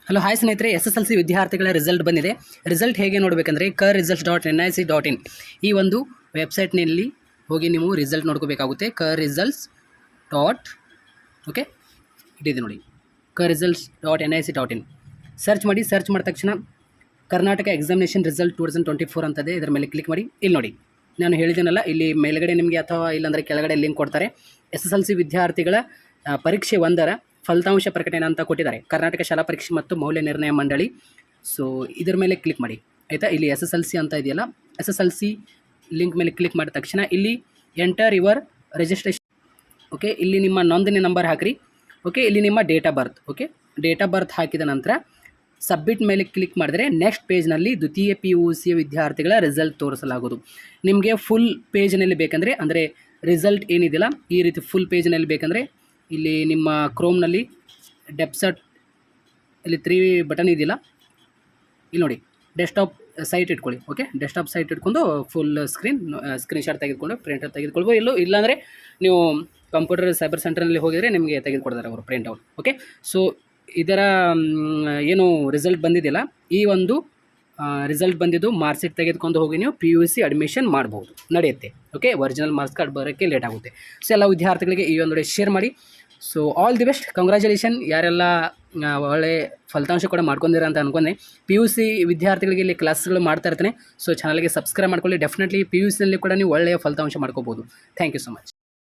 Hello hi ಸ್ನೇಹಿತರೆ, SSLC ವಿದ್ಯಾರ್ಥಿಗಳ result ಬಂದಿದೆ. ರಿಸಲ್ಟ್ ಹೇಗೆ ನೋಡಬೇಕಂದ್ರೆ KRResults.nic.in ಈ ಒಂದು ವೆಬ್ಸೈಟ್ನಲ್ಲಿ ಹೋಗಿ ನೀವು ರಿಸಲ್ಟ್ ನೋಡ್ಕೋಬೇಕಾಗುತ್ತೆ. KRResults ಓಕೆ ಇಟ್ಟಿದೆ ನೋಡಿ, KRResults.nic.in ಸರ್ಚ್ ಮಾಡಿ. ಸರ್ಚ್ ಮಾಡಿದ ತಕ್ಷಣ ಕರ್ನಾಟಕ ಎಕ್ಸಾಮಿನೇಷನ್ ರಿಸಲ್ಟ್ 2024 ಅಂತದೆ. ಇದರ ಮೇಲೆ ಕ್ಲಿಕ್ ಮಾಡಿ. ಇಲ್ಲಿ ನೋಡಿ, ನಾನು ಹೇಳಿದ್ದೀನಲ್ಲ, ಇಲ್ಲಿ ಮೇಲ್ಗಡೆ ನಿಮಗೆ ಅಥವಾ ಇಲ್ಲಾಂದರೆ ಕೆಳಗಡೆ ಲಿಂಕ್ ಕೊಡ್ತಾರೆ. SSLC ವಿದ್ಯಾರ್ಥಿಗಳ ಪರೀಕ್ಷೆ 1ರ ಫಲಿತಾಂಶ ಪ್ರಕಟಣೆ ಅಂತ ಕೊಟ್ಟಿದ್ದಾರೆ, ಕರ್ನಾಟಕ ಶಾಲಾ ಪರೀಕ್ಷೆ ಮತ್ತು ಮೌಲ್ಯ ನಿರ್ಣಯ ಮಂಡಳಿ. ಸೊ ಇದರ ಮೇಲೆ ಕ್ಲಿಕ್ ಮಾಡಿ ಆಯಿತಾ. ಇಲ್ಲಿ SSLC ಅಂತ ಇದೆಯಲ್ಲ, SSLC ಲಿಂಕ್ ಮೇಲೆ ಕ್ಲಿಕ್ ಮಾಡಿದ ತಕ್ಷಣ ಇಲ್ಲಿ ಎಂಟರ್ ಯುವರ್ ರಿಜಿಸ್ಟ್ರೇಷನ್. ಓಕೆ, ಇಲ್ಲಿ ನಿಮ್ಮ ನೋಂದಣಿ ನಂಬರ್ ಹಾಕಿರಿ. ಓಕೆ, ಇಲ್ಲಿ ನಿಮ್ಮ date of birth. Okay, date of birth ಹಾಕಿದ ನಂತರ ಸಬ್ಮಿಟ್ ಮೇಲೆ ಕ್ಲಿಕ್ ಮಾಡಿದರೆ ನೆಕ್ಸ್ಟ್ ಪೇಜ್ನಲ್ಲಿ ದ್ವಿತೀಯ PUC ವಿದ್ಯಾರ್ಥಿಗಳ ರಿಸಲ್ಟ್ ತೋರಿಸಲಾಗೋದು. ನಿಮಗೆ ಫುಲ್ ಪೇಜ್ನಲ್ಲಿ ಬೇಕಂದರೆ, ಅಂದರೆ ರಿಸಲ್ಟ್ ಏನಿದೆಯಲ್ಲ ಈ ರೀತಿ ಫುಲ್ ಪೇಜ್ನಲ್ಲಿ ಬೇಕಂದರೆ ಇಲ್ಲಿ ನಿಮ್ಮ ಕ್ರೋಮ್ನಲ್ಲಿ ಡೆಪ್ಸಟ್ ಇಲ್ಲಿ 3 ಬಟನ್ ಇದೆಯಲ್ಲ, ಇಲ್ಲಿ ನೋಡಿ, ಡೆಸ್ಕ್ಟಾಪ್ ಸೈಟ್ ಇಟ್ಕೊಳ್ಳಿ. ಓಕೆ, ಡೆಸ್ಕ್ಟಾಪ್ ಸೈಟ್ ಇಟ್ಕೊಂಡು ಫುಲ್ ಸ್ಕ್ರೀನ್ಶಾಟ್ ತೆಗೆದುಕೊಂಡು ಪ್ರಿಂಟರ್ ತೆಗೆದುಕೊಳ್ಬೋದು. ಇಲ್ಲಾಂದರೆ ನೀವು ಕಂಪ್ಯೂಟರ್ ಸೈಬರ್ ಸೆಂಟರ್ನಲ್ಲಿ ಹೋಗಿದರೆ ನಿಮಗೆ ತೆಗೆದುಕೊಡ್ತಾರೆ ಅವರು ಪ್ರಿಂಟ್ಔಟ್. ಓಕೆ, ಸೊ ಇದರ ಏನು ರಿಸಲ್ಟ್ ಬಂದಿದೆಯಲ್ಲ, ಈ ಒಂದು ರಿಸಲ್ಟ್ ಬಂದಿದ್ದು ಮಾರ್ಕ್ಸ್ ಶೀಟ್ ತೆಗೆದುಕೊಂಡು ಹೋಗಿ ನೀವು PUC ಅಡ್ಮಿಷನ್ ಮಾಡ್ಬೋದು, ನಡೆಯುತ್ತೆ. ಓಕೆ, ಒರಿಜಿನಲ್ ಮಾರ್ಕ್ಸ್ ಕಾರ್ಡ್ ಬರೋಕ್ಕೆ ಲೇಟ್ ಆಗುತ್ತೆ. ಸೊ ಎಲ್ಲ ವಿದ್ಯಾರ್ಥಿಗಳಿಗೆ ಈ ಒಂದು ಶೇರ್ ಮಾಡಿ. So all the best, congratulation. ಯಾರೆಲ್ಲ ಒಳ್ಳೆ ಫಲಿತಾಂಶ ಕೂಡ ಮಾಡ್ಕೊಂಡಿರ ಅಂತ ಅನ್ಕೊಂಡೆ. PUC ವಿದ್ಯಾರ್ಥಿಗಳಿಗೆ ಇಲ್ಲಿ ಕ್ಲಾಸ್ಗಳು ಮಾಡ್ತಾ ಇರ್ತಾನೆ. ಸೊ ಚಾನಲ್ಗೆ ಸಬ್ಸ್ಕ್ರೈಬ್ ಮಾಡ್ಕೊಳ್ಳಿ. ಡೆಫಿನೆಟ್ಲಿ PUCನಲ್ಲಿ ಕೂಡ ನೀವು ಒಳ್ಳೆಯ ಫಲಿತಾಂಶ ಮಾಡ್ಕೋಬೋದು. Thank you so much.